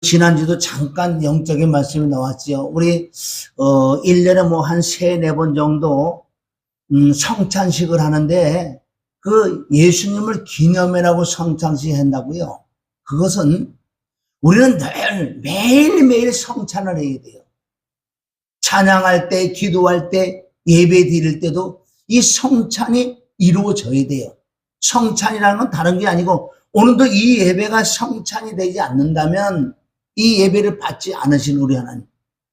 지난주도 잠깐 영적인 말씀이 나왔지요. 우리 1년에 뭐 한 3-4번 정도 성찬식을 하는데 그 예수님을 기념해라고 성찬식 한다고요. 그것은 우리는 매일매일 성찬을 해야 돼요. 찬양할 때, 기도할 때, 예배 드릴 때도 이 성찬이 이루어져야 돼요. 성찬이라는 건 다른 게 아니고 오늘도 이 예배가 성찬이 되지 않는다면 이 예배를 받지 않으신 우리 하나님.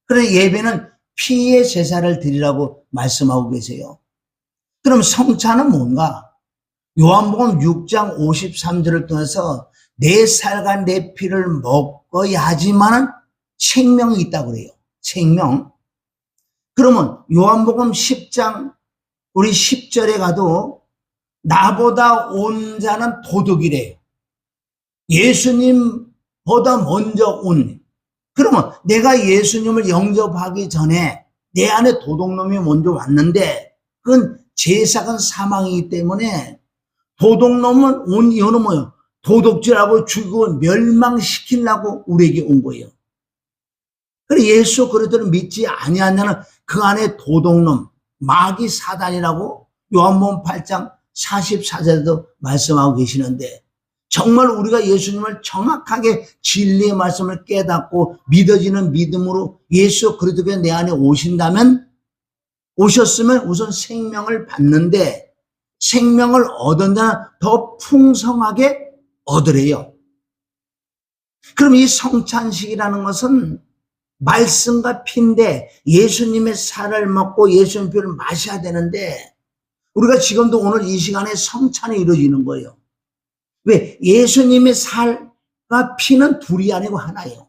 그래 예배는 피의 제사를 드리라고 말씀하고 계세요. 그럼 성찬은 뭔가? 요한복음 6장 53절을 통해서 내 살과 내 피를 먹어야지만 생명이 있다고 그래요. 생명. 그러면 요한복음 10장 우리 10절에 가도 나보다 온 자는 도둑이래요. 예수님보다 먼저 온. 그러면 내가 예수님을 영접하기 전에 내 안에 도둑놈이 먼저 왔는데 그건 죄삭은 사망이기 때문에 도둑놈은 온 이유는 뭐예요? 도둑질하고 죽이고 멸망시키려고 우리에게 온 거예요. 그래 예수 그리스도를 믿지 아니하냐는 그 안에 도둑놈, 마귀 사단이라고 요한복음 8장 44절에도 말씀하고 계시는데 정말 우리가 예수님을 정확하게 진리의 말씀을 깨닫고 믿어지는 믿음으로 예수 그리스도가 내 안에 오셨으면 우선 생명을 받는데 생명을 얻은 자는 더 풍성하게 얻으래요. 그럼 이 성찬식이라는 것은 말씀과 피인데 예수님의 살을 먹고 예수님의 피를 마셔야 되는데 우리가 지금도 오늘 이 시간에 성찬이 이루어지는 거예요. 왜? 예수님의 살과 피는 둘이 아니고 하나예요.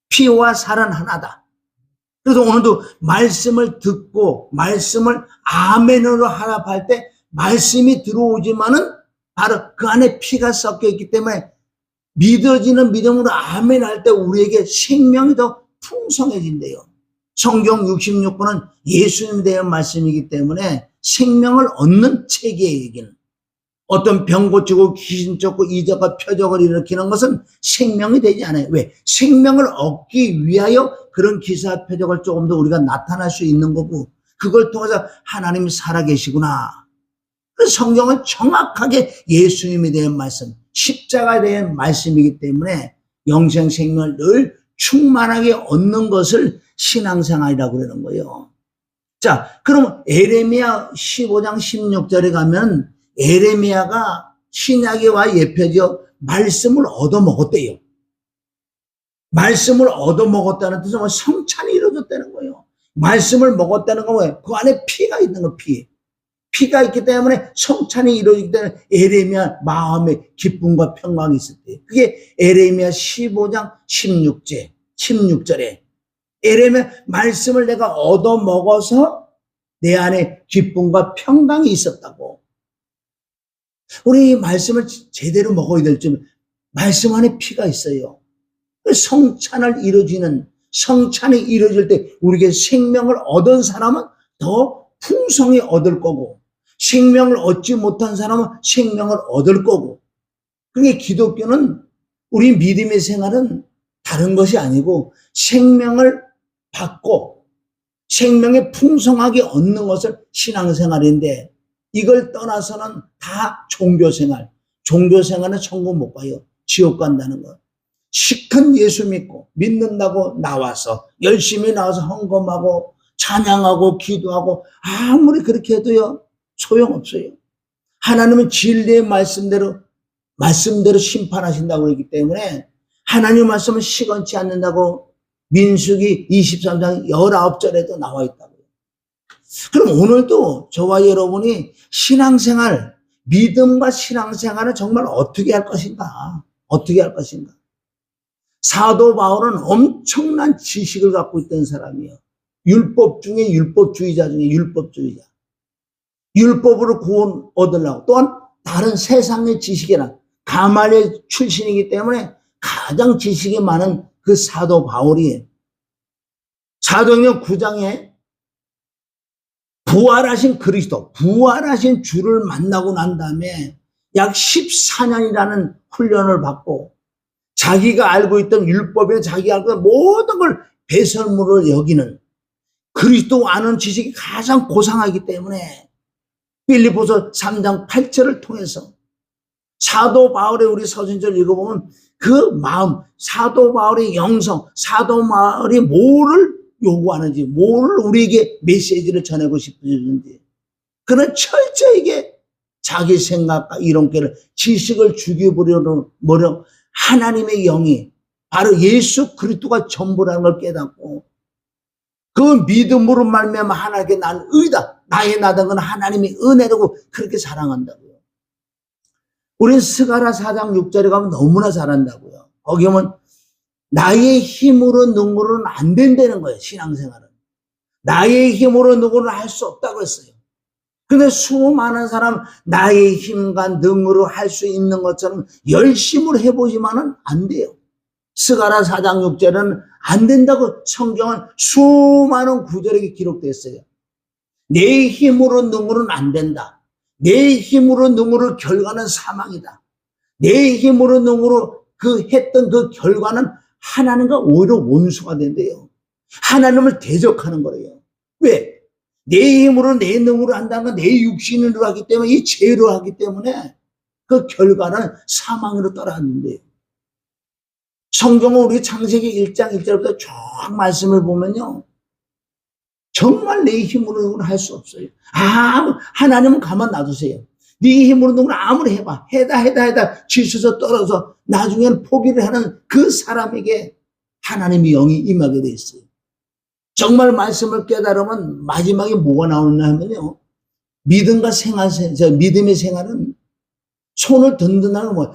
피와 살은 하나다. 그래서 오늘도 말씀을 듣고 말씀을 아멘으로 하랍할 때 말씀이 들어오지만은 바로 그 안에 피가 섞여 있기 때문에 믿어지는 믿음으로 아멘 할 때 우리에게 생명이 더 풍성해진대요. 성경 66권은 예수님에 대한 말씀이기 때문에 생명을 얻는 책이에요. 여기는. 어떤 병 고치고 귀신 쫓고 이적과 표적을 일으키는 것은 생명이 되지 않아요. 왜? 생명을 얻기 위하여 그런 기사 표적을 조금 더 우리가 나타날 수 있는 거고 그걸 통해서 하나님이 살아계시구나. 그래서 성경은 정확하게 예수님에 대한 말씀, 십자가에 대한 말씀이기 때문에 영생 생명을 늘 충만하게 얻는 것을 신앙생활이라고 그러는 거예요. 자, 그럼 에레미야 15장 16절에 가면 에레미야가 신약에와 예표져 말씀을 얻어먹었대요. 말씀을 얻어먹었다는 뜻은 성찬이 이루어졌다는 거예요. 말씀을 먹었다는 건 뭐예요? 그 안에 피가 있는 거, 피. 피가 있기 때문에 성찬이 이루어지기 때문에 에레미야 마음에 기쁨과 평강이 있을 때 그게 에레미야 15장 16절에 에레미야 말씀을 내가 얻어먹어서 내 안에 기쁨과 평강이 있었다고. 우리 이 말씀을 제대로 먹어야 될 줄 말씀 안에 피가 있어요. 성찬이 이루어질 때 우리에게 생명을 얻은 사람은 더 풍성히 얻을 거고 생명을 얻지 못한 사람은 생명을 얻을 거고 그게 기독교는 우리 믿음의 생활은 다른 것이 아니고 생명을 받고 생명에 풍성하게 얻는 것을 신앙생활인데 이걸 떠나서는 다 종교생활. 종교생활은 천국 못 가요. 지옥 간다는 것. 시큰 예수 믿는다고 나와서 열심히 나와서 헌금하고 찬양하고 기도하고 아무리 그렇게 해도요 소용없어요. 하나님은 진리의 말씀대로 심판하신다고 그러기 때문에 하나님의 말씀은 시건치 않는다고 민수기 23장 19절에도 나와 있다고요. 그럼 오늘도 저와 여러분이 신앙생활, 믿음과 신앙생활을 정말 어떻게 할 것인가? 어떻게 할 것인가? 사도 바울은 엄청난 지식을 갖고 있던 사람이에요. 율법 중에 율법주의자 중에 율법주의자. 율법으로 구원 얻으려고 또한 다른 세상의 지식이나 가말리엘 출신이기 때문에 가장 지식이 많은 그 사도 바울이 사도행전 9장에 부활하신 그리스도, 부활하신 주를 만나고 난 다음에 약 14년이라는 훈련을 받고 자기가 알고 있던 율법이나 자기가 알고 있던 모든 걸 배설물로 여기는 그리스도 아는 지식이 가장 고상하기 때문에 빌립보서 3장 8절을 통해서 사도 바울의 우리 서신절 읽어보면 그 마음, 사도 바울의 영성, 사도 바울이 뭐를 요구하는지, 뭐를 우리에게 메시지를 전하고 싶은지 그는 철저하게 자기 생각과 이론계를 지식을 죽여버리려는 하나님의 영이 바로 예수 그리스도가 전부라는 걸 깨닫고 그 믿음으로 말미암아 하나님께 난 의다. 나의 나던 건 하나님의 은혜라고 그렇게 사랑한다고요. 우린 스가랴 4장 6절에 가면 너무나 잘한다고요. 거기 보면 나의 힘으로 능으로는 안 된다는 거예요. 신앙생활은. 나의 힘으로 능으로는 할 수 없다고 했어요. 근데 수많은 사람 나의 힘과 능으로 할 수 있는 것처럼 열심으로 해보지만은 안 돼요. 스가랴 4장 6절은 안 된다고 성경은 수많은 구절에 기록됐어요. 내 힘으로 능으로는 안 된다. 내 힘으로 능으로 결과는 사망이다. 내 힘으로 능으로 했던 그 결과는 하나님과 오히려 원수가 된대요. 하나님을 대적하는 거예요. 왜? 내 힘으로 내 능으로 한다는 건 내 육신으로 하기 때문에 이 죄로 하기 때문에 그 결과는 사망으로 따라왔는데요. 성경은 우리 창세기 1장 1절부터 쭉 말씀을 보면요. 정말 내 힘으로는 할 수 없어요. 하나님은 가만 놔두세요. 네 힘으로는 아무리 해봐. 해다 지쳐서 떨어져 나중에는 포기를 하는 그 사람에게 하나님의 영이 임하게 돼 있어요. 정말 말씀을 깨달으면 마지막에 뭐가 나오느냐 하면요. 믿음과 믿음의 생활은 손을 든든하는 거예요.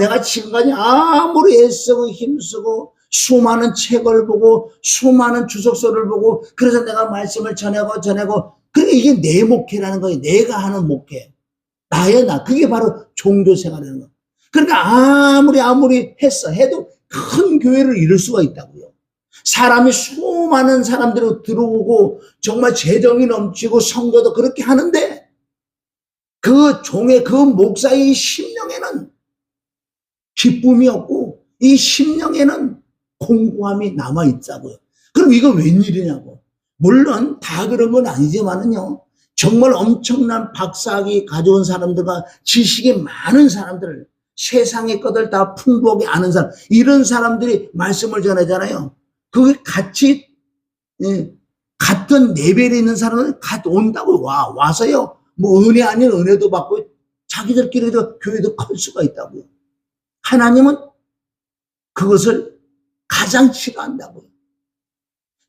내가 지금까지 아무리 애쓰고 힘쓰고 수많은 책을 보고 수많은 주석서를 보고 그래서 내가 말씀을 전하고 그러니까 이게 내 목회라는 거예요. 내가 하는 목회. 나. 그게 바로 종교 생활이라는 거예요. 그러니까 아무리 해도 큰 교회를 이룰 수가 있다고요. 사람이 수많은 사람들이 들어오고 정말 재정이 넘치고 성교도 그렇게 하는데 그 종의 그 목사의 심령에는 기쁨이 없고 이 심령에는 공고함이 남아있다고요. 그럼 이거 웬일이냐고. 물론 다 그런 건 아니지만은요. 정말 엄청난 박사학위 가져온 사람들과 지식이 많은 사람들, 세상의 것들 다 풍부하게 아는 사람, 이런 사람들이 말씀을 전하잖아요. 그게 같이 같은 레벨에 있는 사람은 온다고 와서요. 뭐 은혜 아닌 은혜도 받고 자기들끼리도 교회도 클 수가 있다고요. 하나님은 그것을 가장 싫어한다고요.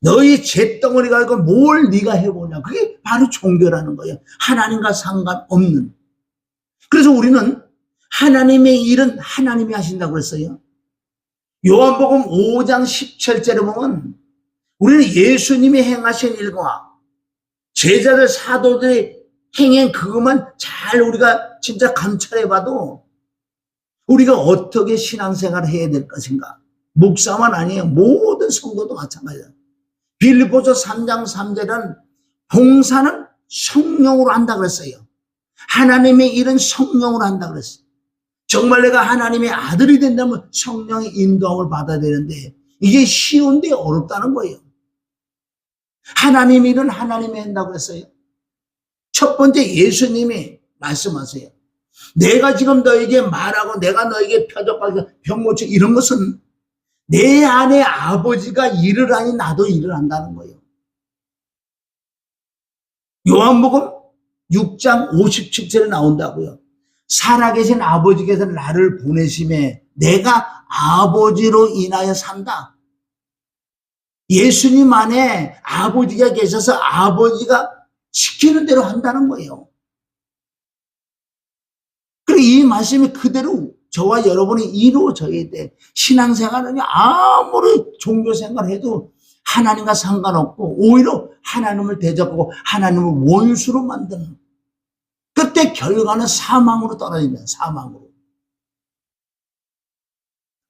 너희 잿덩어리 가지고 뭘 네가 해보냐. 그게 바로 종교라는 거예요. 하나님과 상관없는. 그래서 우리는 하나님의 일은 하나님이 하신다고 그랬어요. 요한복음 5장 17절에 보면 우리는 예수님이 행하신 일과 제자들 사도들이 행한 그것만 잘 우리가 진짜 감찰해봐도 우리가 어떻게 신앙생활을 해야 될 것인가. 목사만 아니에요. 모든 성도도 마찬가지다. 빌립보서 3장 3절은 봉사는 성령으로 한다 그랬어요. 하나님의 일은 성령으로 한다 그랬어요. 정말 내가 하나님의 아들이 된다면 성령의 인도함을 받아야 되는데 이게 쉬운데 어렵다는 거예요. 하나님의 일은 하나님이 한다고 했어요. 첫 번째 예수님이 말씀하세요. 내가 지금 너에게 말하고 내가 너에게 표적하고 병고쳐 이런 것은 내 안에 아버지가 일을 하니 나도 일을 한다는 거예요. 요한복음 6장 57절에 나온다고요. 살아계신 아버지께서 나를 보내심에 내가 아버지로 인하여 산다. 예수님 안에 아버지가 계셔서 아버지가 시키는 대로 한다는 거예요. 그리고 이 말씀이 그대로 저와 여러분이 이루어져야 돼. 신앙생활은 아무리 종교생활을 해도 하나님과 상관없고 오히려 하나님을 대적하고 하나님을 원수로 만드는 그때 결과는 사망으로 떨어진다. 사망으로.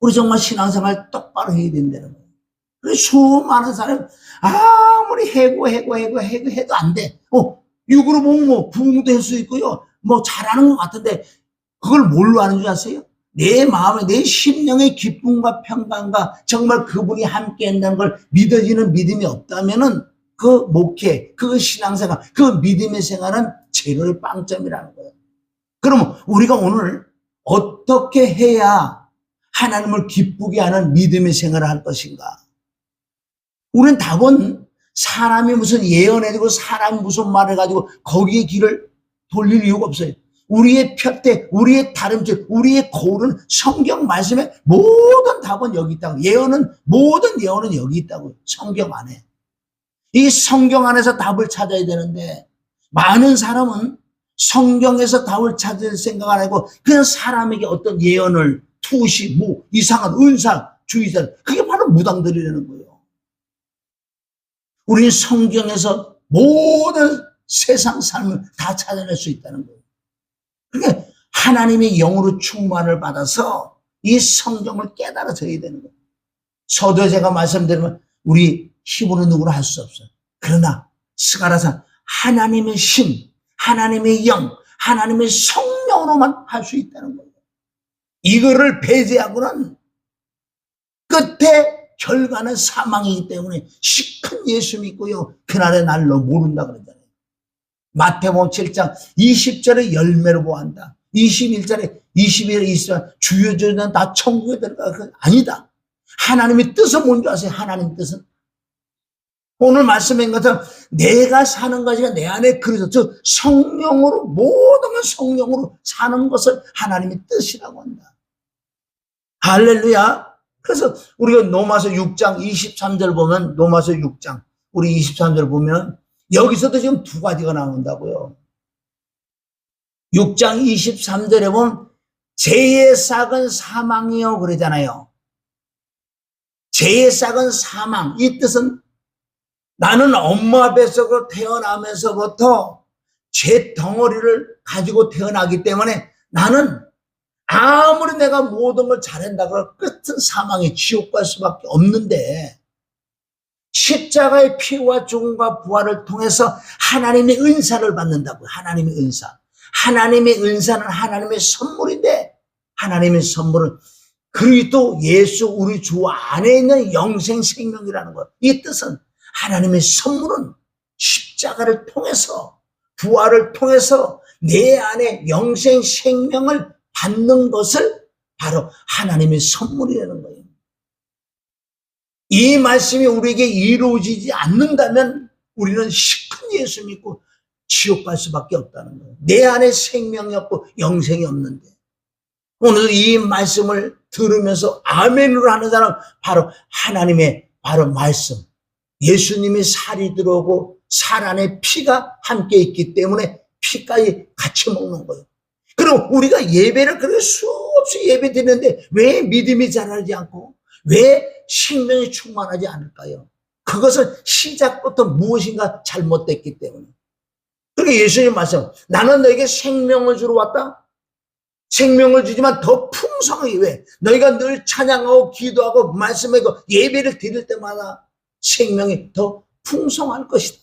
우리 정말 신앙생활 똑바로 해야 된다는 거예요. 그래서 수많은 사람 아무리 해도 안 돼. 육으로 보면 뭐 부흥도 할 수 있고요. 뭐 잘하는 것 같은데 그걸 뭘로 하는 줄 아세요? 내 마음에 내 심령의 기쁨과 평강과 정말 그분이 함께 한다는 걸 믿어지는 믿음이 없다면은 그 목회, 그 신앙생활, 그 믿음의 생활은 제로의 빵점이라는 거예요. 그럼 우리가 오늘 어떻게 해야 하나님을 기쁘게 하는 믿음의 생활을 할 것인가? 우리는 답은 사람이 무슨 예언해주고 사람이 무슨 말을 가지고 거기에 길을 돌릴 이유가 없어요. 우리의 푯대, 우리의 다름질, 우리의 고른 성경 말씀에 모든 답은 여기 있다고. 모든 예언은 여기 있다고. 성경 안에. 이 성경 안에서 답을 찾아야 되는데 많은 사람은 성경에서 답을 찾을 생각 안 하고 그냥 사람에게 어떤 예언을 투시, 이상한 은사, 주의사, 그게 바로 무당들이라는 거예요. 우리는 성경에서 모든 세상 삶을 다 찾아낼 수 있다는 거예요. 그러니까 하나님의 영으로 충만을 받아서 이 성경을 깨달아져야 되는 거예요. 서두에 제가 말씀드리면 우리 힘으로 누구나 할 수 없어요. 그러나 스가랴상 하나님의 신, 하나님의 영, 하나님의 성령으로만 할 수 있다는 거예요. 이거를 배제하고는 끝에 결과는 사망이기 때문에 시큰 예수 믿고요. 그날의 날로 모른다 그러잖아요. 마태복음 7장 20절에 열매로 보한다. 21절에 21절에 24절 주여 주는 다 천국에 들어가. 아니다. 하나님의 뜻은 뭔지 아세요? 하나님의 뜻은 오늘 말씀인 것처럼 내가 사는 것이 내 안에 그리스도 즉 성령으로 모든 건 성령으로 사는 것을 하나님의 뜻이라고 한다. 할렐루야. 그래서 우리가 로마서 6장 23절 보면 로마서 6장 우리 23절 보면 여기서도 지금 두 가지가 나온다고요. 6장 23절에 보면 죄의 싹은 사망이요 그러잖아요. 죄의 싹은 사망. 이 뜻은 나는 엄마 뱃속으로 태어나면서부터 죄 덩어리를 가지고 태어나기 때문에 나는 아무리 내가 모든 걸 잘한다고 해도 끝은 사망의 지옥 갈 수밖에 없는데 십자가의 피와 죽음과 부활을 통해서 하나님의 은사를 받는다고요. 하나님의 은사. 하나님의 은사는 하나님의 선물인데 하나님의 선물은 그리스도 예수 우리 주 안에 있는 영생 생명이라는 것. 이 뜻은 하나님의 선물은 십자가를 통해서 부활을 통해서 내 안에 영생 생명을 받는 것을 바로 하나님의 선물이라는 거예요. 이 말씀이 우리에게 이루어지지 않는다면 우리는 시큰 예수 믿고 지옥 갈 수밖에 없다는 거예요. 내 안에 생명이 없고 영생이 없는데 오늘 이 말씀을 들으면서 아멘으로 하는 사람 바로 하나님의 바로 말씀 예수님이 살이 들어오고 살 안에 피가 함께 있기 때문에 피까지 같이 먹는 거예요. 그럼 우리가 예배를 그렇게 수없이 예배 드리는데 왜 믿음이 자라지 않고 왜 생명이 충만하지 않을까요? 그것은 시작부터 무엇인가 잘못됐기 때문에. 그러니까 예수님 말씀 나는 너에게 생명을 주러 왔다. 생명을 주지만 더 풍성하게 왜? 너희가 늘 찬양하고 기도하고 말씀하고 예배를 드릴 때마다 생명이 더 풍성할 것이다.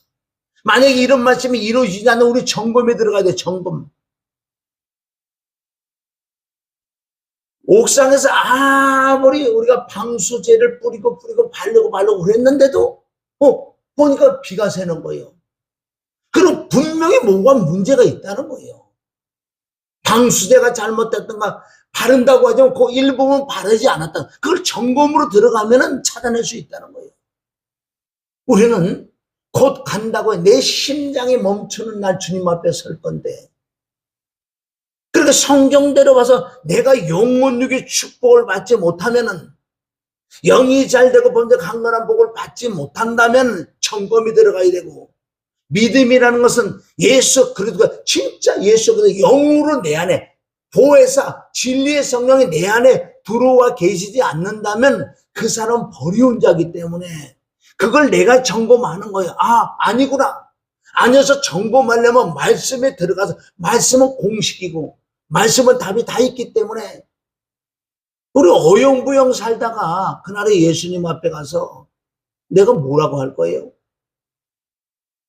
만약에 이런 말씀이 이루어지지 않으면 우리 점검에 들어가야 돼. 점검. 옥상에서 아무리 우리가 방수제를 뿌리고 바르고 그랬는데도 보니까 비가 새는 거예요. 그럼 분명히 뭔가 문제가 있다는 거예요. 방수제가 잘못됐던가 바른다고 하지만 그 일부분 바르지 않았다. 그걸 점검으로 들어가면 찾아낼 수 있다는 거예요. 우리는 곧 간다고 해. 내 심장이 멈추는 날 주님 앞에 설 건데 그러니까 성경대로 봐서 내가 영혼육의 축복을 받지 못하면은 영이 잘되고 범죄 강건한 복을 받지 못한다면 점검이 들어가야 되고 믿음이라는 것은 예수 그리스도가 진짜 예수 그리스도 영으로 내 안에 보혜사 진리의 성령이 내 안에 들어와 계시지 않는다면 그 사람은 버리운 자이기 때문에 그걸 내가 점검하는 거예요. 아니구나. 아니어서 점검하려면 말씀에 들어가서 말씀은 공식이고 말씀은 답이 다 있기 때문에 우리 어영부영 살다가 그날에 예수님 앞에 가서 내가 뭐라고 할 거예요?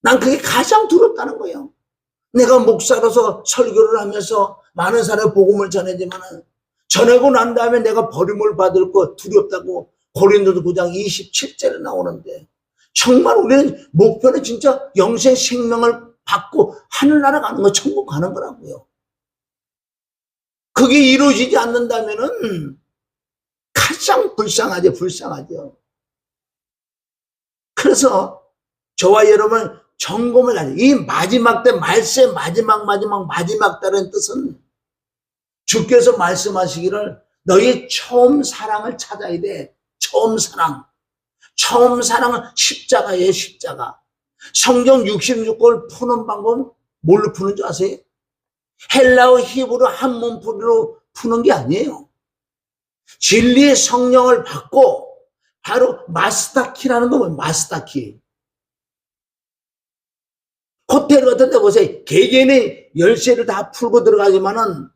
난 그게 가장 두렵다는 거예요. 내가 목사로서 설교를 하면서 많은 사람의 복음을 전하지만 전하고 난 다음에 내가 버림을 받을 거 두렵다고 고린도서 9장 27절에 나오는데, 정말 우리는 목표는 진짜 영생 생명을 받고 하늘나라 가는 거, 천국 가는 거라고요. 그게 이루어지지 않는다면은 가장 불쌍하죠. 그래서 저와 여러분 점검을 하죠. 이 마지막 때, 말세 마지막 때라는 뜻은 주께서 말씀하시기를 너희 처음 사랑을 찾아야 돼. 처음 사랑은 십자가예요. 십자가. 성경 66권을 푸는 방법은 뭘로 푸는 줄 아세요? 헬라어 히브리 한문풀이로 푸는 게 아니에요. 진리의 성령을 받고 바로 마스타키라는 거예요. 마스타키. 호텔 같은 데 보세요. 개개인의 열쇠를 다 풀고 들어가지만은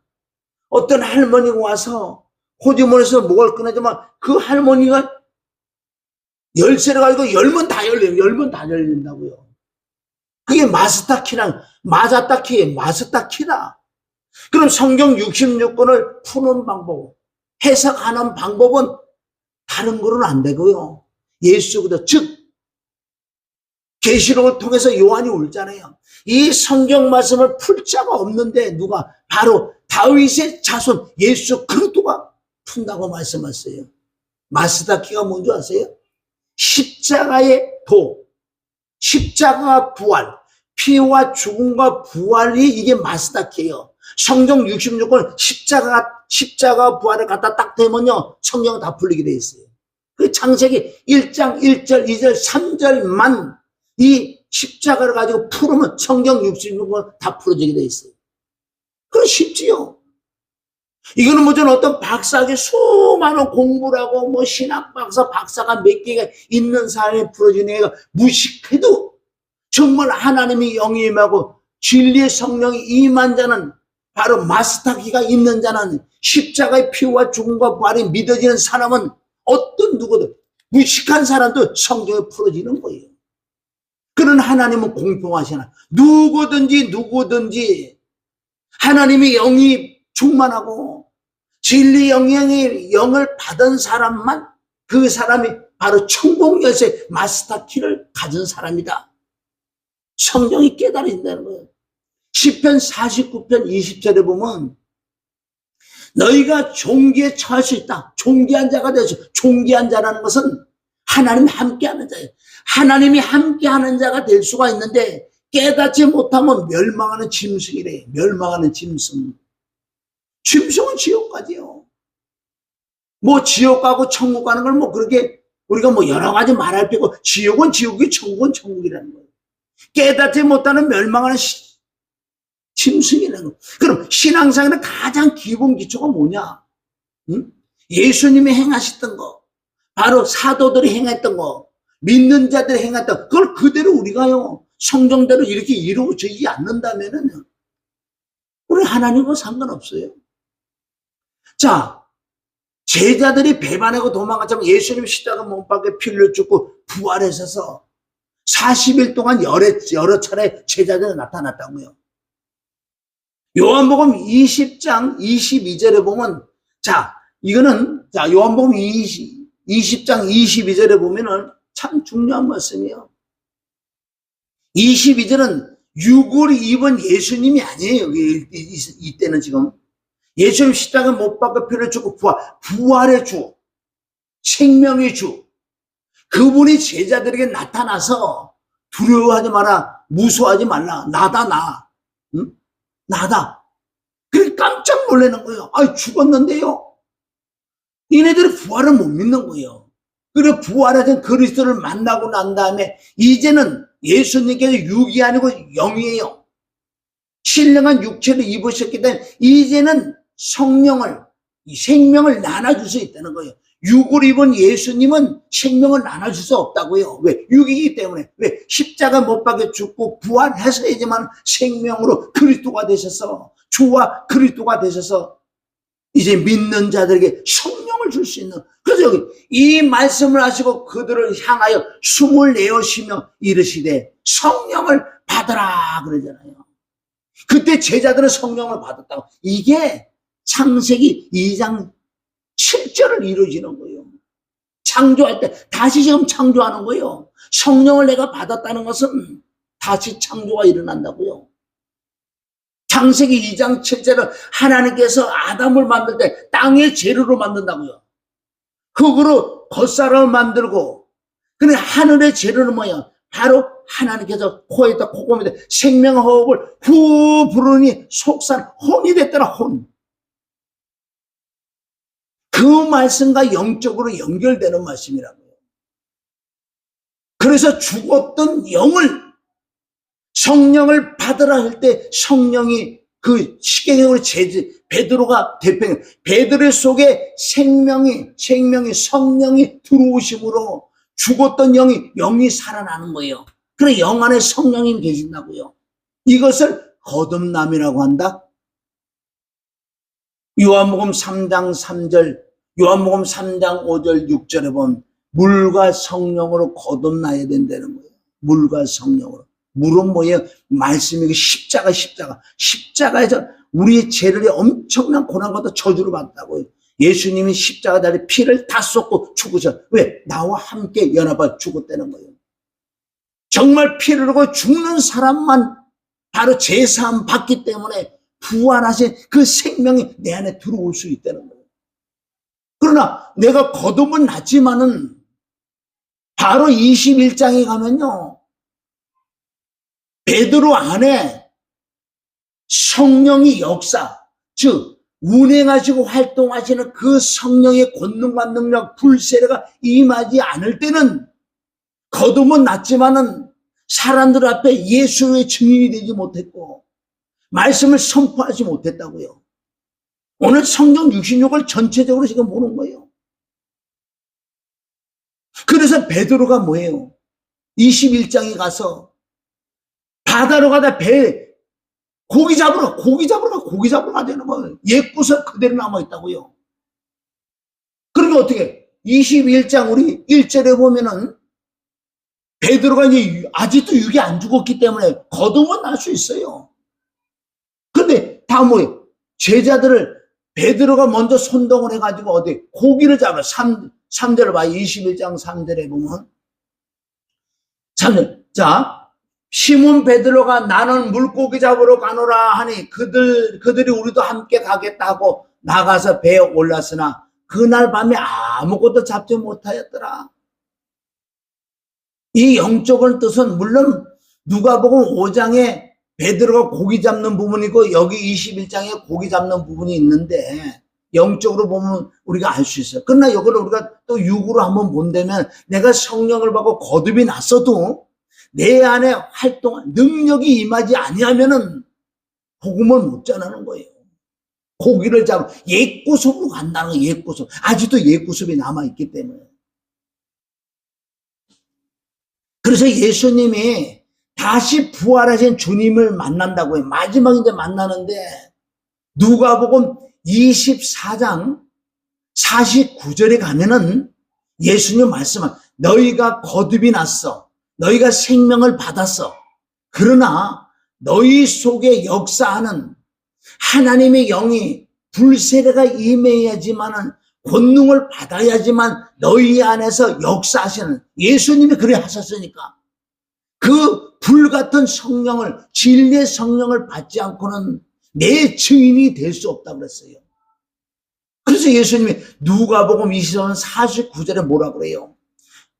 어떤 할머니가 와서 호주머니에서 목을 꺼내지만 그 할머니가 열쇠를 가지고 열면 다 열려요. 열면 다 열린다고요. 그게 마스타키랑 마스타키라. 그럼 성경 66권을 푸는 방법, 해석하는 방법은 다른 거는 안 되고요. 예수 그리스도, 즉 계시록을 통해서 요한이 울잖아요. 이 성경 말씀을 풀 자가 없는데 누가? 바로 다윗의 자손 예수 그리스도가 푼다고 말씀하셨어요. 마스타키가 뭔지 아세요? 십자가의 도, 십자가 부활, 피와 죽음과 부활이 이게 마스타키예요. 성경 66권 십자가 부활을 갖다 딱 대면요, 성경은 다 풀리게 돼 있어요. 그 창세기 1장 1절 2절 3절만 이 십자가를 가지고 풀으면 성경 66권 다 풀어지게 돼 있어요. 그건 쉽지요. 이거는 뭐전 어떤 박사에게 수많은 공부를 하고 뭐 신학 박사가 몇 개가 있는 사람이 풀어지는 애가 무식해도 정말 하나님이 영이 임하고 진리의 성령이 임한 자는, 바로 마스타키가 있는 자는, 십자가의 피와 죽음과 부활이 믿어지는 사람은 어떤 누구든, 무식한 사람도 성경에 풀어지는 거예요. 그런 하나님은 공평하시나 누구든지 하나님이 영이 충만하고 진리 영을 받은 사람만, 그 사람이 바로 천국 열쇠 마스터키를 가진 사람이다. 성경이 깨달아진다는 거예요. 시편 49편 20절에 보면 너희가 종기에 처할 수 있다. 종기한 자가 되죠. 종기한 자라는 것은 하나님이 함께하는 자예요. 하나님이 함께하는 자가 될 수가 있는데 깨닫지 못하면 멸망하는 짐승이래. 멸망하는 짐승. 짐승은 지옥 가지요. 뭐 지옥 가고 천국 가는 걸 뭐 그렇게 우리가 뭐 여러 가지 말할 필요고, 지옥은 지옥이, 천국은 천국이라는 거예요. 깨닫지 못하는 멸망하는 짐승이라는 거예요. 그럼 신앙생활의 가장 기본 기초가 뭐냐? 응? 예수님이 행하셨던 거, 바로 사도들이 행했던 거, 믿는 자들이 행했던 거, 그걸 그대로 우리가요 성경대로 이렇게 이루어지지 않는다면은 우리 하나님과 상관없어요. 자, 제자들이 배반하고 도망갔지만 예수님 십자가 못 박혀 피를 죽고 부활하셔서 40일 동안 여러 차례 제자들이 나타났다고요. 요한복음 20장 22절에 보면, 이거는 요한복음 20장 22절에 보면은 참 중요한 말씀이에요. 22절은 육을 입은 예수님이 아니에요. 이때는 지금 예수님 십자가 못 박혀 피를 죽고 부활의 주, 생명의 주, 그분이 제자들에게 나타나서 두려워하지 마라, 무서워하지 말라, 나다 나, 응? 나다. 그래 깜짝 놀라는 거예요. 죽었는데요. 얘네들이 부활을 못 믿는 거예요. 그리고 부활하신 그리스도를 만나고 난 다음에 이제는 예수님께서 육이 아니고 영이에요. 신령한 육체를 입으셨기 때문에 이제는 생명을 나눠줄 수 있다는 거예요. 육을 입은 예수님은 생명을 나눠줄 수 없다고요. 왜? 육이기 때문에. 왜? 십자가 못 박혀 죽고 부활해서야지만 생명으로 그리스도가 되셔서, 주와 그리스도가 되셔서 이제 믿는 자들에게 성령을 줄 수 있는. 그래서 여기 이 말씀을 하시고 그들을 향하여 숨을 내어쉬며 이르시되 성령을 받으라 그러잖아요. 그때 제자들은 성령을 받았다고. 이게 창세기 2장 7절을 이루어지는 거예요. 창조할 때 다시 지금 창조하는 거예요. 성령을 내가 받았다는 것은 다시 창조가 일어난다고요. 창세기 2장 7절은 하나님께서 아담을 만들 때 땅의 재료로 만든다고요. 흙으로 겉사람을 만들고, 근데 하늘의 재료는 뭐야? 바로 하나님께서 코에다 코고미에 생명호흡을 후 부르니 속산 혼이 됐더라. 혼. 그 말씀과 영적으로 연결되는 말씀이라고요. 그래서 죽었던 영을, 성령을 받으라 할 때 성령이 그 시계경으로 베드로가 대표, 베드로 속에 성령이 들어오심으로 죽었던 영이 살아나는 거예요. 그래, 영 안에 성령이 계신다고요. 이것을 거듭남이라고 한다. 요한복음 3장 3절, 요한복음 3장 5절 6절에 보면 물과 성령으로 거듭나야 된다는 거예요. 물과 성령으로. 물은 뭐예요? 말씀이고 십자가에서 우리의 죄를 엄청난 고난과 저주를 받았다고요. 예수님이 십자가 달에 피를 다 쏟고 죽으셔. 왜? 나와 함께 연합해 죽었다는 거예요. 정말 피를 흘리고 죽는 사람만 바로 제사함 받기 때문에 부활하신 그 생명이 내 안에 들어올 수 있다는 거예요. 그러나 내가 거듭은 났지만은 바로 21장에 가면요, 베드로 안에 성령이 역사, 즉 운행하시고 활동하시는 그 성령의 권능과 능력, 불세례가 임하지 않을 때는 거듭은 났지만은 사람들 앞에 예수의 증인이 되지 못했고 말씀을 선포하지 못했다고요. 오늘 성경 66을 전체적으로 지금 보는 거예요. 그래서 베드로가 뭐예요? 21장에 가서 바다로 가다 고기 잡으러 가자는 거예요. 옛구석 그대로 남아있다고요. 그러면 어떻게? 21장 우리 1절에 보면은 베드로가 이제 아직도 육이 안 죽었기 때문에 거듭은 날 수 있어요. 근데 다 뭐예요? 제자들을 베드로가 먼저 선동을 해가지고 어디 고기를 잡아. 3절을 봐. 21장 3절에 보면 3절. 자, 시몬 베드로가 나는 물고기 잡으러 가노라 하니 그들이 우리도 함께 가겠다 하고 나가서 배에 올랐으나 그날 밤에 아무것도 잡지 못하였더라. 이 영적인 뜻은 물론 누가복음 5장에 베드로가 고기 잡는 부분이 있고 여기 21장에 고기 잡는 부분이 있는데 영적으로 보면 우리가 알 수 있어요. 그러나 이걸 우리가 또 육으로 한번 본다면 내가 성령을 받고 거듭이 났어도 내 안에 활동, 능력이 임하지 아니하면은 복음을 못 전하는 거예요. 고기를 잡아 옛구습으로 간다는 거예요. 옛구습. 아직도 옛구습이 남아있기 때문에. 그래서 예수님이 다시 부활하신 주님을 만난다고 해요. 마지막에 이제 만나는데 누가복음 24장 49절에 가면은 예수님 말씀은 너희가 거듭이 났어. 너희가 생명을 받았어. 그러나 너희 속에 역사하는 하나님의 영이 불세례가 임해야지만은 권능을 받아야지만 너희 안에서 역사하시는 예수님이 그래 하셨으니까 그 불같은 성령을 진리의 성령을 받지 않고는 내 증인이 될 수 없다고 그랬어요. 그래서 예수님이 누가복음 24장 49절에 뭐라 그래요?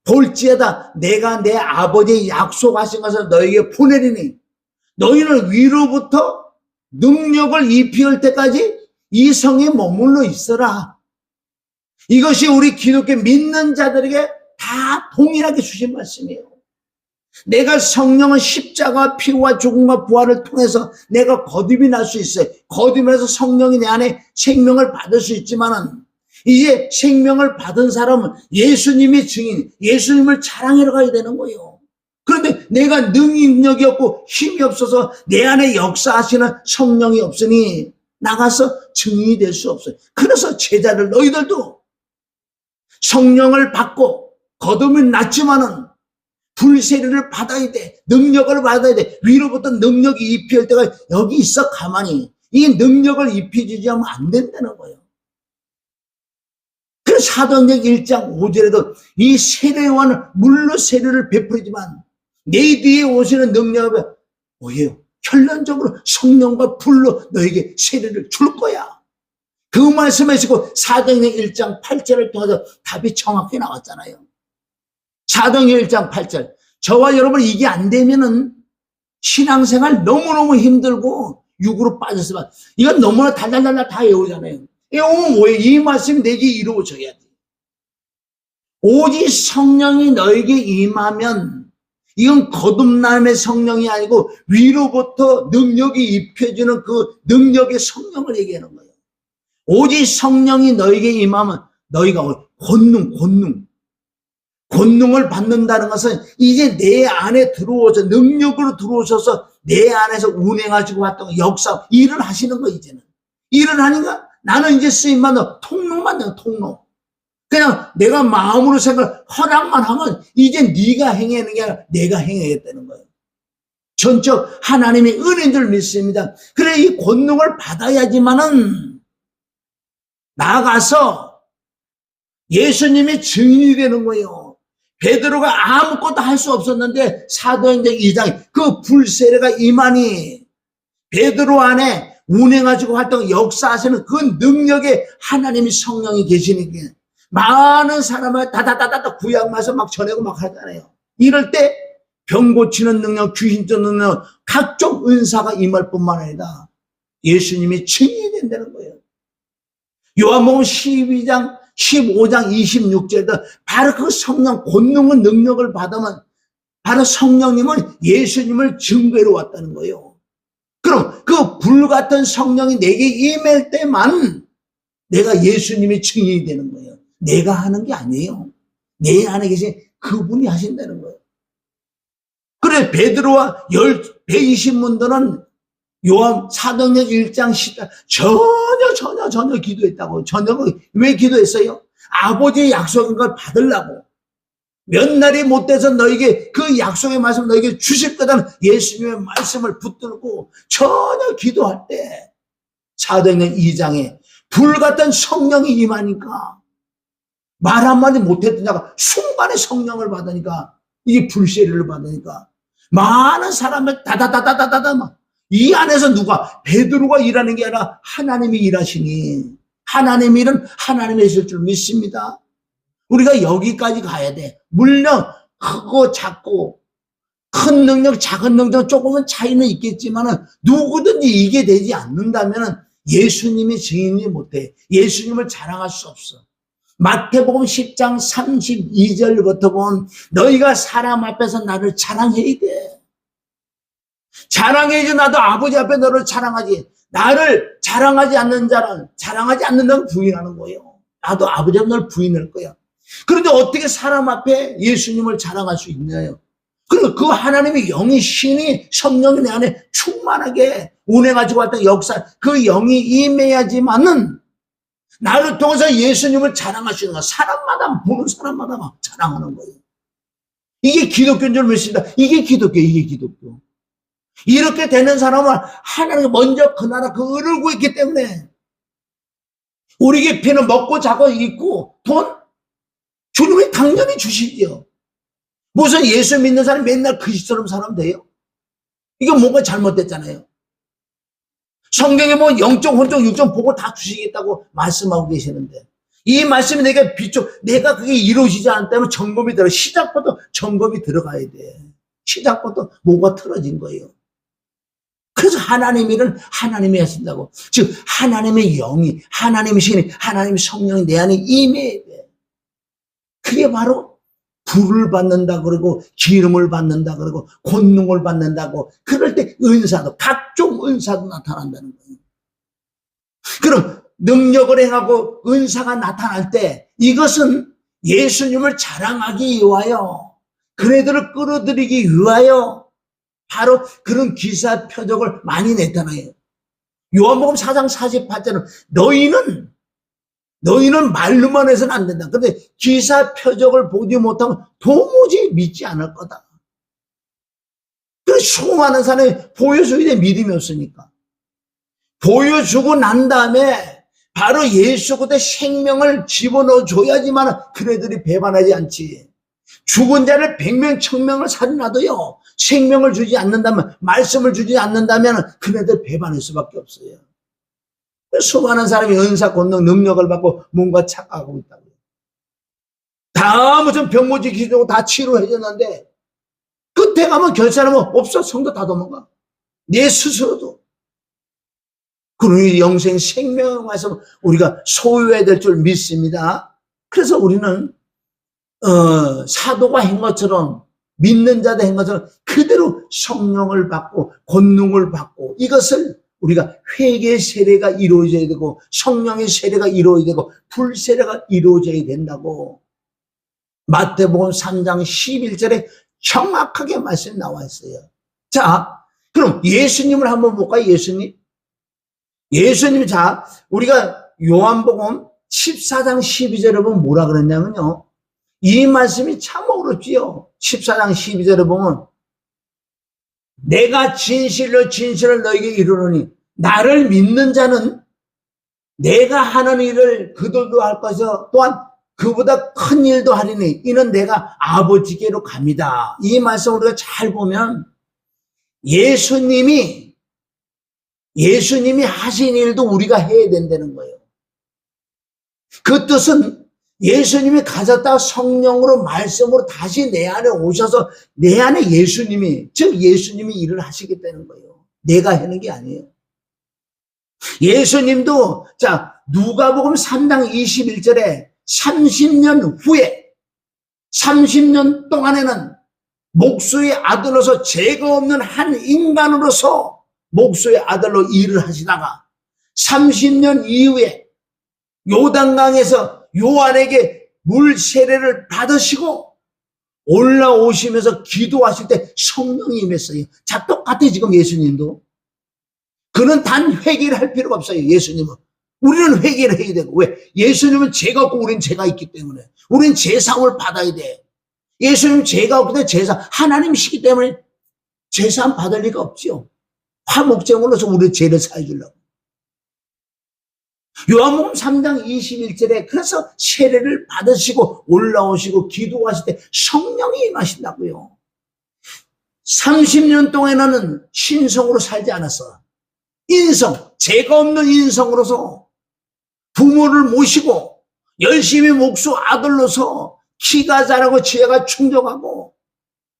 볼지어다 내가 내 아버지의 약속하신 것을 너희에게 보내리니 너희는 위로부터 능력을 입힐 때까지 이 성에 머물러 있어라. 이것이 우리 기독교 믿는 자들에게 다 동일하게 주신 말씀이에요. 내가 성령은 십자가 피와 죽음과 부활을 통해서 내가 거듭이 날 수 있어요. 거듭해서 성령이 내 안에 생명을 받을 수 있지만은 이제 생명을 받은 사람은 예수님의 증인, 예수님을 자랑하러 가야 되는 거예요. 그런데 내가 능력이 없고 힘이 없어서 내 안에 역사하시는 성령이 없으니 나가서 증인이 될 수 없어요. 그래서 제자들 너희들도 성령을 받고 거듭이 났지만은 불세례를 받아야 돼. 능력을 받아야 돼. 위로부터 능력이 입힐 때가 여기 있어 가만히. 이 능력을 입혀주지 않으면 안 된다는 거예요. 그 사도행전 1장 5절에도 이 세례요한은 물로 세례를 베풀지만 내 뒤에 오시는 능력은 뭐예요? 결론적으로 성령과 불로 너에게 세례를 줄 거야. 그 말씀을 쓰고 사도행전 1장 8절을 통해서 답이 정확히 나왔잖아요. 사도행전 1장 8절. 저와 여러분 이게 안 되면은 신앙생활 너무너무 힘들고 육으로 빠졌으면 이건 너무나 달달달달 다 외우잖아요. 외우면 뭐예요? 이 말씀이 내게 이루어져야 돼. 오직 성령이 너에게 임하면 이건 거듭남의 성령이 아니고 위로부터 능력이 입혀주는 그 능력의 성령을 얘기하는 거예요. 오직 성령이 너에게 임하면 너희가 권능을 받는다는 것은 이제 내 안에 들어오셔서 능력으로 들어오셔서 내 안에서 운행하시고 왔던 역사 일을 하시는 거. 이제는 일을 하니까 나는 이제 쓰임받는 통로만 돼. 통로. 그냥 내가 마음으로 생각 허락만 하면 이제 네가 행하는 게 아니라 내가 행하겠다는 거예요. 전적 하나님의 은혜인 줄 믿습니다. 그래 이 권능을 받아야지만은 나아가서 예수님의 증인이 되는 거예요. 베드로가 아무것도 할 수 없었는데 사도행전 2장 그 불세례가 임하니 베드로 안에 운행하시고 활동 역사하시는 그 능력에 하나님의 성령이 계시니까 많은 사람을 다다다다다 구약 말씀 막 전하고 막 하잖아요. 이럴 때 병 고치는 능력, 귀신 쫓는 능력, 각종 은사가 임할 뿐만 아니라 예수님이 증인이 된다는 거예요. 요한복음 12장 15장 26절에도 바로 그 성령 권능의 능력을 받으면 바로 성령님은 예수님을 증거로 왔다는 거예요. 그럼 그 불같은 성령이 내게 임할 때만 내가 예수님의 증인이 되는 거예요. 내가 하는 게 아니에요. 내 안에 계신 그분이 하신다는 거예요. 그래 베드로와 120문도는 요한 사도행전 1장 10절 전혀 기도했다고. 전혀 왜 기도했어요? 아버지의 약속인 걸 받으려고. 몇 날이 못 돼서 너에게 그 약속의 말씀 너에게 주실 거다는 예수님의 말씀을 붙들고 전혀 기도할 때 사도행전 2장에 불같은 성령이 임하니까 말 한마디 못했던 자가 순간에 성령을 받으니까 이게 불세례를 받으니까 많은 사람을 다다다다다다 막 이 안에서 누가 베드로가 일하는 게 아니라 하나님이 일하시니 하나님의 일은 하나님이 있을 줄 믿습니다. 우리가 여기까지 가야 돼. 물론 크고 작고 큰 능력 작은 능력 조금은 차이는 있겠지만 누구든지 이게 되지 않는다면 예수님이 증인이 못해. 예수님을 자랑할 수 없어. 마태복음 10장 32절부터 보면 너희가 사람 앞에서 나를 자랑해야 돼. 자랑해야지. 나도 아버지 앞에 너를 자랑하지. 나를 자랑하지 않는 자는 자랑하지 않는다고 부인하는 거예요. 나도 아버지 앞에 너를 부인할 거야. 그런데 어떻게 사람 앞에 예수님을 자랑할 수 있나요? 그리고 그 하나님의 영이 신이 성령이 내 안에 충만하게 운행하지고 왔던 역사 그 영이 임해야지만은 나를 통해서 예수님을 자랑할 수 있는 거야. 사람마다 보는 사람마다 막 자랑하는 거예요. 이게 기독교인 줄 믿습니다. 이게 기독교. 이렇게 되는 사람은 하나님 먼저 그 나라 그 의를 구했기 때문에 우리에게 피는 먹고 자고 있고 돈 주님이 당연히 주시죠. 무슨 예수 믿는 사람이 맨날 그리스도처럼 살면 돼요? 이게 뭔가 잘못됐잖아요. 성경에 뭐 영적, 혼적, 육적 보고 다 주시겠다고 말씀하고 계시는데 이 말씀이 내가 그게 이루어지지 않다면 점검이 들어. 시작부터 점검이 들어가야 돼. 시작부터 뭐가 틀어진 거예요. 그래서 하나님의 일은 하나님이 하신다고. 즉 하나님의 영이 하나님의 신이 하나님의 성령이 내 안에 임해야 돼. 그게 바로 불을 받는다 그러고 기름을 받는다 그러고 권능을 받는다고. 그럴 때 은사도 각종 은사도 나타난다는 거예요. 그럼 능력을 행하고 은사가 나타날 때 이것은 예수님을 자랑하기 위하여 그네들을 끌어들이기 위하여 바로 그런 기사 표적을 많이 나타나요. 요한복음 4장 48절은 너희는 말로만 해서는 안 된다. 그런데 기사 표적을 보지 못하면 도무지 믿지 않을 거다. 그 수많은 사람이 보여줘야 돼. 믿음이 없으니까. 보여주고 난 다음에 바로 예수 그때 생명을 집어넣어 줘야지만 그네들이 배반하지 않지. 죽은 자를 100명 1000명을 살인하도요 생명을 주지 않는다면, 말씀을 주지 않는다면 그네들 배반할 수밖에 없어요. 수많은 사람이 은사 권능 능력을 받고 뭔가 착각하고 있다고요. 다 무슨 병고지 기도고 다 치료해줬는데 끝에 가면 결사하면 없어. 성도 다 도망가. 내 스스로도. 그러니 영생 생명에서 우리가 소유해야 될 줄 믿습니다. 그래서 우리는 사도가 한 것처럼, 믿는 자들 한 것처럼 그대로 성령을 받고 권능을 받고, 이것을 우리가 회개의 세례가 이루어져야 되고 성령의 세례가 이루어져야 되고 불세례가 이루어져야 된다고 마태복음 3장 11절에 정확하게 말씀이 나와 있어요. 자, 그럼 예수님을 한번 볼까요? 예수님, 자, 우리가 요한복음 14장 12절에 보면 뭐라 그랬냐면요, 이 말씀이 참 어렵지요. 14장 12절에 보면 내가 진실로 너에게 이르노니 나를 믿는 자는 내가 하는 일을 그들도 할 것이요 또한 그보다 큰 일도 하리니 이는 내가 아버지께로 갑니다. 이 말씀 우리가 잘 보면 예수님이 하신 일도 우리가 해야 된다는 거예요. 그 뜻은 예수님이 가졌다가 성령으로 말씀으로 다시 내 안에 오셔서 내 안에 예수님이, 즉 예수님이 일을 하시게 되는 거예요. 내가 하는 게 아니에요. 예수님도 자 누가복음 3장 21절에 30년 후에 30년 동안에는 목수의 아들로서 죄가 없는 한 인간으로서 목수의 아들로 일을 하시다가 30년 이후에 요단강에서 요한에게 물 세례를 받으시고 올라오시면서 기도하실 때 성령이 임했어요. 자, 똑같아 지금 예수님도. 그는 단 회개를 할 필요가 없어요. 예수님은. 우리는 회개를 해야 되고. 왜? 예수님은 죄가 없고 우리는 죄가 있기 때문에. 우리는 죄사함을 받아야 돼. 예수님은 죄가 없기 때문에 하나님이시기 때문에 죄사함 받을 리가 없죠. 화목제물로서 우리 죄를 사해 주려고. 요한복음 3장 21절에 그래서 세례를 받으시고 올라오시고 기도하실 때 성령이 임하신다고요. 30년 동안에는 신성으로 살지 않았어. 인성, 죄가 없는 인성으로서 부모를 모시고 열심히 목수 아들로서 키가 자라고 지혜가 충족하고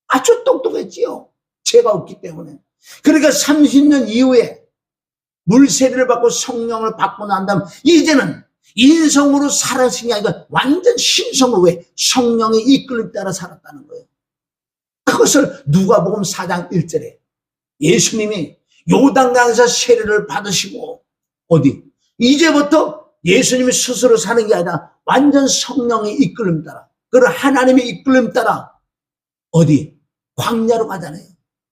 아주 똑똑했지요. 죄가 없기 때문에. 그러니까 30년 이후에 물세례를 받고 성령을 받고 난 다음 이제는 인성으로 살았으니 게 아니라 완전 신성으로, 왜? 성령의 이끌림 따라 살았다는 거예요. 그것을 누가복음 4장 1절에 예수님이 요단강에서 세례를 받으시고 어디? 이제부터 예수님이 스스로 사는 게 아니라 완전 성령의 이끌림 따라, 그런 하나님의 이끌림 따라 어디? 광야로 가잖아요.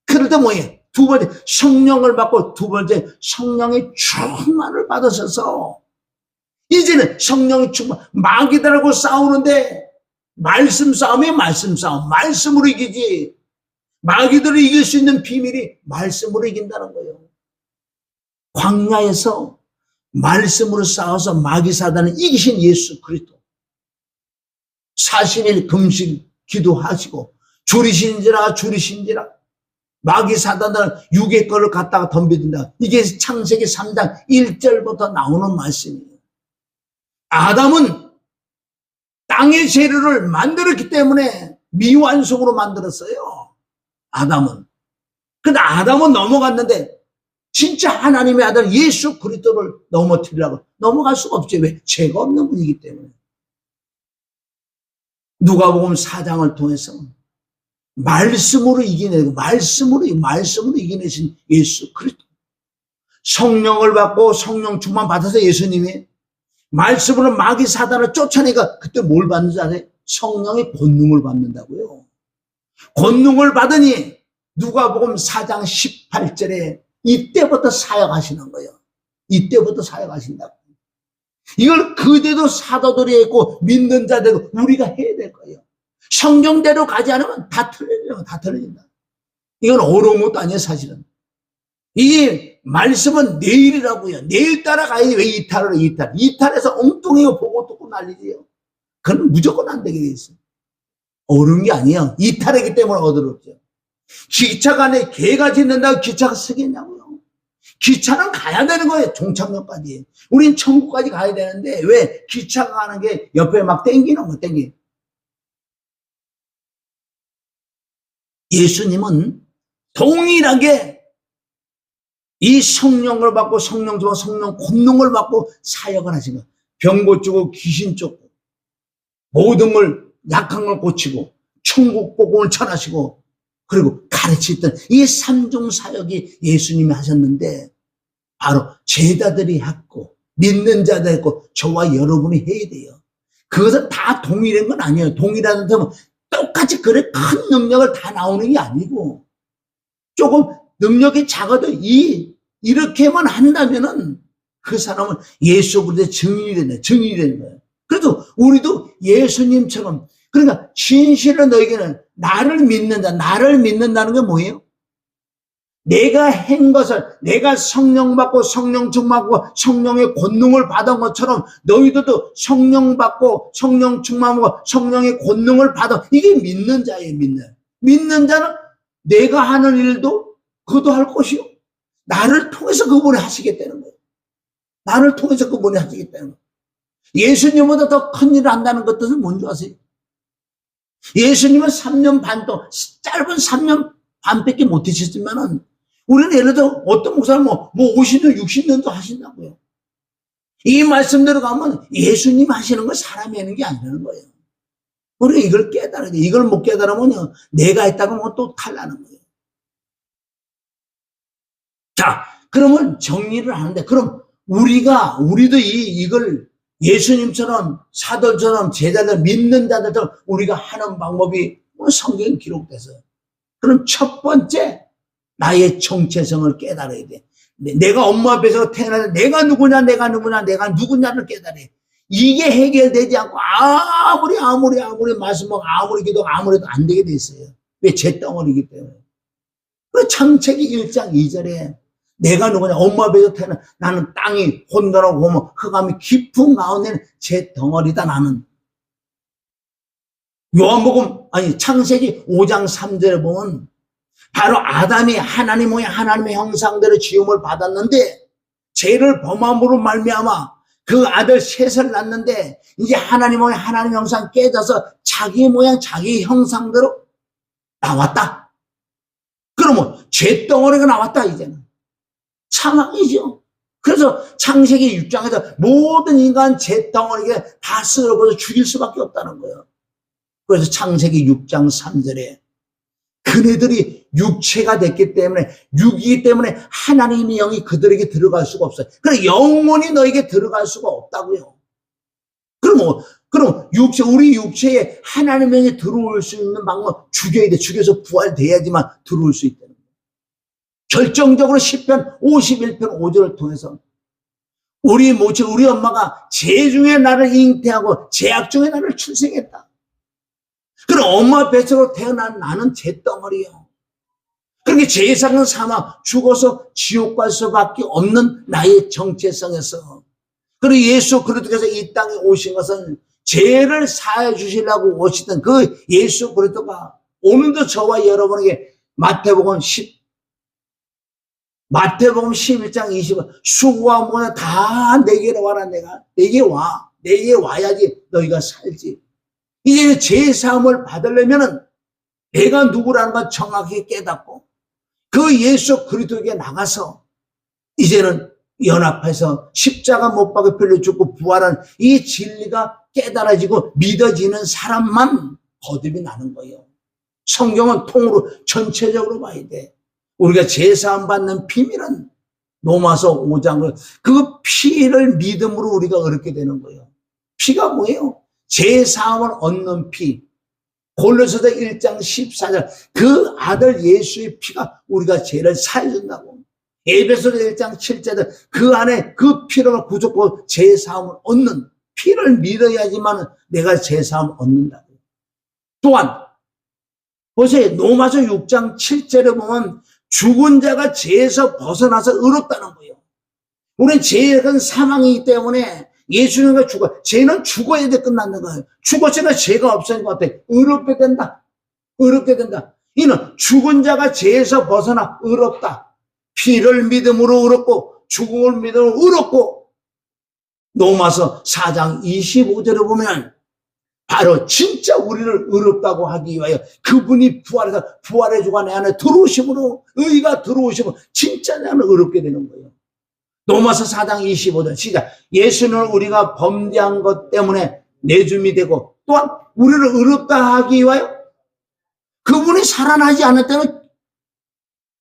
그럴 때 뭐예요? 두 번째 성령을 받고 두 번째 성령의 충만을 받으셔서 이제는 성령의 충만, 마귀들하고 싸우는데 말씀 싸움이 말씀 싸움, 말씀으로 이기지. 마귀들을 이길 수 있는 비밀이 말씀으로 이긴다는 거예요. 광야에서 말씀으로 싸워서 마귀 사단을 이기신 예수 그리스도 40일 금식 기도하시고 줄이신지라 마귀 사단을 육의 거를 갖다가 덤벼든다. 이게 창세기 3장 1절부터 나오는 말씀이에요. 아담은 땅의 재료를 만들었기 때문에 미완성으로 만들었어요. 아담은. 근데 아담은 넘어갔는데 진짜 하나님의 아들 예수 그리스도를 넘어뜨리려고 넘어갈 수가 없죠. 왜? 죄가 없는 분이기 때문에. 누가복음 4장을 통해서 말씀으로 이겨내고 말씀으로 이겨내신 예수 그리스도. 성령을 받고 성령 충만 받아서 예수님이 말씀으로 마귀 사단을 쫓아내니까 그때 뭘 받는 줄 아세요? 성령의 권능을 받는다고요. 권능을 받으니 누가복음 4장 18절에 이때부터 사역하시는 거예요. 이때부터 사역하신다고. 이걸 그대로 사도들이 했고 믿는 자대로 우리가 해야 될 거예요. 성경대로 가지 않으면 다 틀려진다. 이건 어려운 것도 아니에요, 사실은. 이게 말씀은 내일이라고요. 내일 따라가야지. 왜 이탈을 이탈해서 엉뚱해요. 보고 듣고 난리지요. 그건 무조건 안 되게 돼 있어요. 어려운 게 아니에요. 이탈이기 때문에 어렵죠. 기차가 안에 개가 짖는다고 기차가 쓰겠냐고요. 기차는 가야 되는 거예요. 종착역까지. 우린 천국까지 가야 되는데 왜 기차가 가는 게 옆에 막 땡기는 거 땡기. 예수님은 동일하게 이 성령을 받고 성령 권능을 받고 사역을 하신 거예요. 병 고치고 귀신 쫓고 모든 걸 약한 걸 고치고 천국 복음을 전하시고 그리고 가르치던 이 삼중 사역이 예수님이 하셨는데 바로 제자들이 했고 믿는 자들 했고 저와 여러분이 해야 돼요. 그것은 다 동일한 건 아니에요. 동일하는 점은 똑같이 그래 큰 능력을 다 나오는 게 아니고 조금 능력이 작아도 이렇게만 한다면은 그 사람은 예수 그리스도의 증인이 되는 거예요. 그래도 우리도 예수님처럼 그러니까 진실로 너에게는 나를 믿는다는 게 뭐예요? 내가 한 것을 내가 성령 받고 성령 충만하고 성령의 권능을 받은 것처럼 너희들도 성령 받고 성령 충만하고 성령의 권능을 받아. 이게 믿는 자예요. 믿는 자는 내가 하는 일도 그도 할 것이요. 나를 통해서 그분이 하시겠다는 거예요. 나를 통해서 그분이 하시겠다는 거예요. 예수님보다 더 큰 일을 한다는 것들은 뭔지 아세요? 예수님은 3년 반 동안 짧은 3년 반밖에 못 하셨지만은 우리는 예를 들어 어떤 목사는 뭐 50년 60년도 하신다고요. 이 말씀대로 가면 예수님 하시는 거 사람이 하는 게 아니라는 거예요. 우리가 이걸 깨달아야 돼. 이걸 못 깨달으면 내가 했다고 하면 또 탈나는 거예요. 자, 그러면 정리를 하는데 그럼 우리도 이걸 예수님처럼 사도처럼 제자들 믿는 자들처럼 우리가 하는 방법이 성경에 기록돼서 그럼 첫 번째 나의 정체성을 깨달아야 돼. 내가 엄마 앞에서 태어나서 내가 누구냐를 깨달아야 돼. 이게 해결되지 않고 아무리 말씀하고 아무리 기도하고 아무래도 안 되게 돼 있어요. 왜? 잿덩어리이기 때문에. 그 창세기 1장 2절에 내가 누구냐? 엄마 앞에서 태어나 나는 땅이 혼돈하고 보면 흑암이 깊은 가운데는 잿덩어리다 나는. 창세기 5장 3절에 보면 바로 아담이 하나님의 형상대로 지음을 받았는데 죄를 범함으로 말미암아 그 아들 셋을 낳는데 이제 하나님의 형상 깨져서 자기 모양 자기 형상대로 나왔다. 그러면 잿덩어리가 나왔다. 이제는 상황이죠. 그래서 창세기 6장에서 모든 인간 잿덩어리가 다 쓸어버려 죽일 수밖에 없다는 거예요. 그래서 창세기 6장 3절에 그네들이 육체가 됐기 때문에 육이기 때문에 하나님의 영이 그들에게 들어갈 수가 없어요. 그래 영원히 너에게 들어갈 수가 없다고요. 그럼 우리 육체에 하나님의 영이 들어올 수 있는 방법은 죽여야 돼. 죽여서 부활돼야지만 들어올 수 있다는 거예요. 결정적으로 시편 51편 5절을 통해서 우리 엄마가 죄 중에 나를 잉태하고 죄악 중에 나를 출생했다. 그럼 엄마 뱃속으로 태어난 나는 잿덩어리요. 그렇게 죄상은 삼아 죽어서 지옥 갈 수밖에 없는 나의 정체성에서 그리고 예수 그리스도께서 이 땅에 오신 것은 죄를 사해 주시려고 오시던 그 예수 그리스도가 오늘도 저와 여러분에게 마태복음 11장 20절 수고와 무거운 다 내게로 와라. 내게 와야지 너희가 살지. 이제 죄사함을 받으려면은 내가 누구라는 걸 정확히 깨닫고 그 예수 그리스도에게 나가서 이제는 연합해서 십자가 못 박아 빌려 죽고 부활한 이 진리가 깨달아지고 믿어지는 사람만 거듭이 나는 거예요. 성경은 통으로 전체적으로 봐야 돼. 우리가 죄사함 받는 비밀은 로마서 5장 그 피를 믿음으로 우리가 얻게 되는 거예요. 피가 뭐예요? 죄사함을 얻는 피. 골로새서 1장 14절 그 아들 예수의 피가 우리가 죄를 사해준다고. 에베소서 1장 7절 그 안에 그 피로 구속하고 죄사함을 얻는 피를 믿어야지만 내가 죄사함을 얻는다고. 또한 보세요. 로마서 6장 7절에 보면 죽은 자가 죄에서 벗어나서 의롭다는 거예요. 우리는 죄는 사망이기 때문에 예수님과 죄는 죽어야 돼 끝나는 거예요. 죽었으니까 죄가 없으니까 어때? 의롭게 된다. 의롭게 된다. 이는 죽은 자가 죄에서 벗어나 의롭다. 피를 믿음으로 의롭고 죽음을 믿음으로 의롭고. 로마서 4장 25절에 보면 바로 진짜 우리를 의롭다고 하기 위하여 그분이 부활해서 부활의 주가 내 안에 들어오심으로, 의가 들어오심으로 진짜 내 안에 의롭게 되는 거예요. 로마서 4장 25절 시작. 예수는 우리가 범죄한 것 때문에 내줌이 되고 또한 우리를 의롭다 하기 위하여 그분이 살아나지 않았다면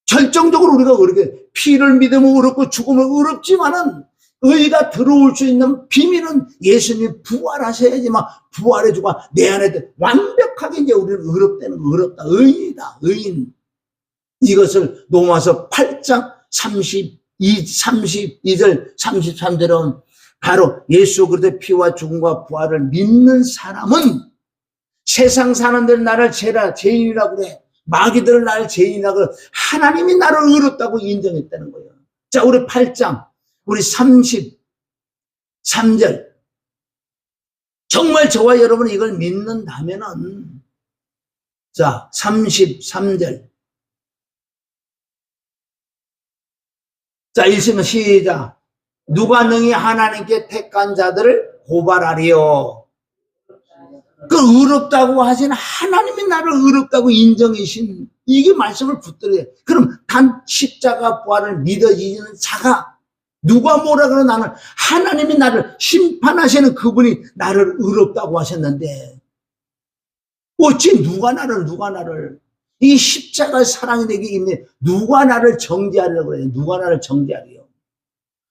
결정적으로 우리가 의롭게, 피를 믿으면 의롭고 죽으면 의롭지만은 의가 들어올 수 있는 비밀은 예수님이 부활하셔야지만 부활의 주가 내 안에 완벽하게 이제 우리는 의롭다는 거, 의롭다, 의인이다, 의인. 이것을 로마서 8장 32절, 33절은 바로 예수 그리스도의 피와 죽음과 부활을 믿는 사람은 세상 사람들 나를 죄인이라고 그래. 마귀들은 나를 죄인이라고 그래. 하나님이 나를 의롭다고 인정했다는 거예요. 자, 우리 8장. 우리 33절. 정말 저와 여러분이 이걸 믿는다면은, 자, 33절. 자, 읽으면 시작. 누가 능히 하나님께 택한 자들을 고발하리요. 그 의롭다고 하신 하나님이 나를 의롭다고 인정하신, 이게 말씀을 붙들어요. 그럼 단 십자가 부활을 믿어지는 자가 누가 뭐라 그러, 나는 하나님이 나를 심판하시는 그분이 나를 의롭다고 하셨는데 어찌 누가 나를 이 십자가의 사랑이 되기 이미 누가 나를 정죄하려고 그래요. 누가 나를 정죄하려,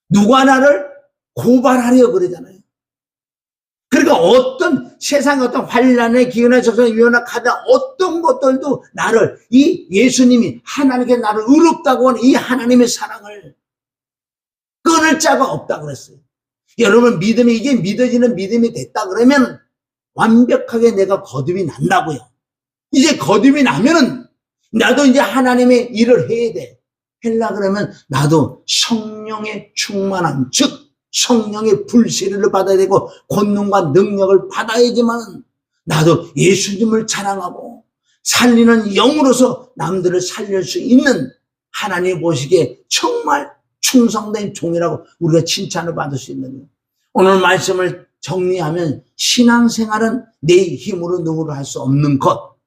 누가 나를 고발하려 그러잖아요. 그러니까 어떤 세상의 어떤 환난의 기운에 적성에 위험한 가장 어떤 것들도 나를, 이 예수님이 하나님께 나를 의롭다고 하는 이 하나님의 사랑을 끊을 자가 없다 그랬어요. 여러분 믿음이, 이게 믿어지는 믿음이 됐다 그러면 완벽하게 내가 거듭이 난다고요. 이제 거듭이 나면은 나도 이제 하나님의 일을 해야 돼. 하려 그러면 나도 성령의 충만함, 즉 성령의 불세례를 받아야 되고 권능과 능력을 받아야지만 나도 예수님을 자랑하고 살리는 영으로서 남들을 살릴 수 있는, 하나님 보시기에 정말 충성된 종이라고 우리가 칭찬을 받을 수 있는 거예요. 오늘 말씀을 정리하면 신앙생활은 내 힘으로 누구를 할 수 없는 것.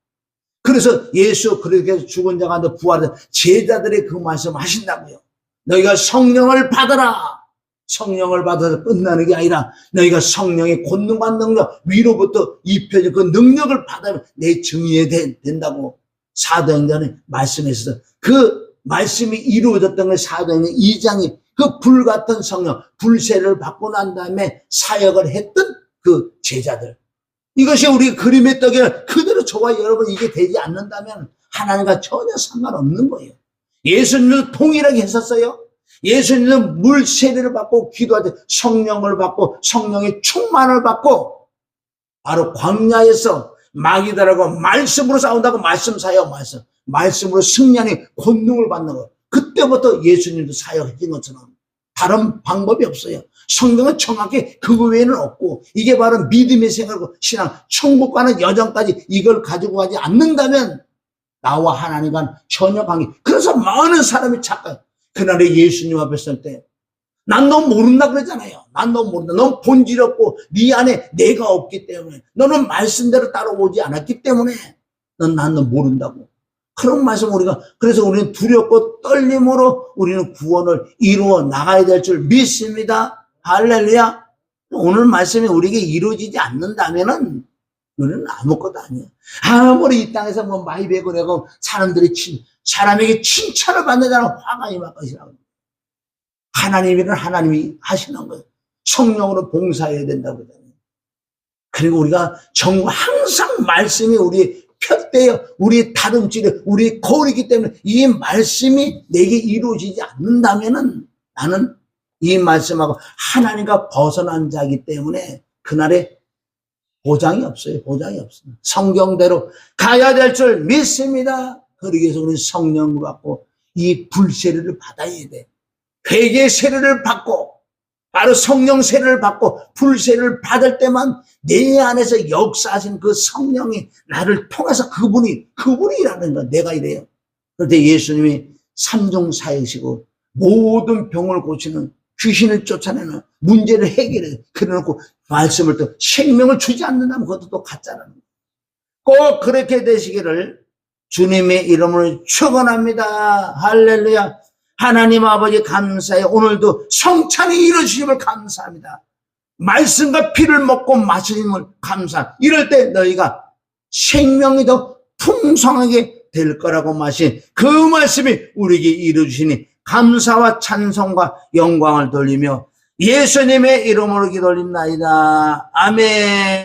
그래서 예수 그렇게 죽은 자가 부활해서 제자들이 그 말씀 하신다고요. 너희가 성령을 받아라. 성령을 받아서 끝나는 게 아니라 너희가 성령의 권능과 능력, 위로부터 입혀진 그 능력을 받으면 내 증인이 된다고 사도행전에 말씀했어요. 그 말씀이 이루어졌던 게 사도행전 2장이 그 불같은 성령, 불세를 받고 난 다음에 사역을 했던 그 제자들. 이것이 우리 그림의 떡이 그대로 저와 여러분 이게 되지 않는다면 하나님과 전혀 상관없는 거예요. 예수님도 동일하게 했었어요. 예수님은 물 세례를 받고 기도할 때 성령을 받고 성령의 충만을 받고 바로 광야에서 마귀들하고 말씀으로 싸운다고 말씀 사역, 말씀으로 승리하는 권능을 받는 거. 그때부터 예수님도 사역했던 것처럼 다른 방법이 없어요. 성경은 정확히 그거 외에는 없고, 이게 바로 믿음의 생활이고 신앙, 천국 가는 여정까지 이걸 가지고 가지 않는다면 나와 하나님과는 전혀 관계. 그래서 많은 사람이 착각해요. 그날에 예수님 앞에 설 때 난 너 모른다 그러잖아요. 난 너 모른다. 넌 본질 없고 네 안에 내가 없기 때문에, 너는 말씀대로 따라오지 않았기 때문에 난 너 모른다고. 그런 말씀 우리가, 그래서 우리는 두렵고 떨림으로 우리는 구원을 이루어 나가야 될 줄 믿습니다. 할렐루야. 오늘 말씀이 우리에게 이루어지지 않는다면은 우리는 아무것도 아니에요. 아무리 이 땅에서 뭐 많이 배고 내고 사람에게 칭찬을 받는다는 화가 임할 것이라고. 하나님이란 하나님이 하시는 거예요. 성령으로 봉사해야 된다고 그러잖아요. 그리고 우리가 항상 말씀이 우리 푯대요. 우리 다름질에 우리 거울이기 때문에 이 말씀이 내게 이루어지지 않는다면은 나는 이 말씀하고 하나님과 벗어난 자이기 때문에 그날에 보장이 없어요. 보장이 없어요. 성경대로 가야 될 줄 믿습니다. 그러기 위해서 우리 성령을 받고 이 불세례를 받아야 돼. 회개 세례를 받고 바로 성령 세례를 받고 불세례를 받을 때만 내 안에서 역사하신 그 성령이 나를 통해서 그분이라는 건 내가 이래요. 그런데 예수님이 삼중사이시고 모든 병을 고치는, 귀신을 쫓아내는, 문제를 해결해 그래놓고 말씀을 또 생명을 주지 않는다면 그것도 또 가짜라는 거예요. 꼭 그렇게 되시기를 주님의 이름으로 축원합니다. 할렐루야. 하나님 아버지 감사해요. 오늘도 성찬이 이루어주심을 감사합니다. 말씀과 피를 먹고 마시심을 감사. 이럴 때 너희가 생명이 더 풍성하게 될 거라고 마신 그 말씀이 우리에게 이루어주시니 감사와 찬송과 영광을 돌리며 예수님의 이름으로 기도드립니다. 아멘.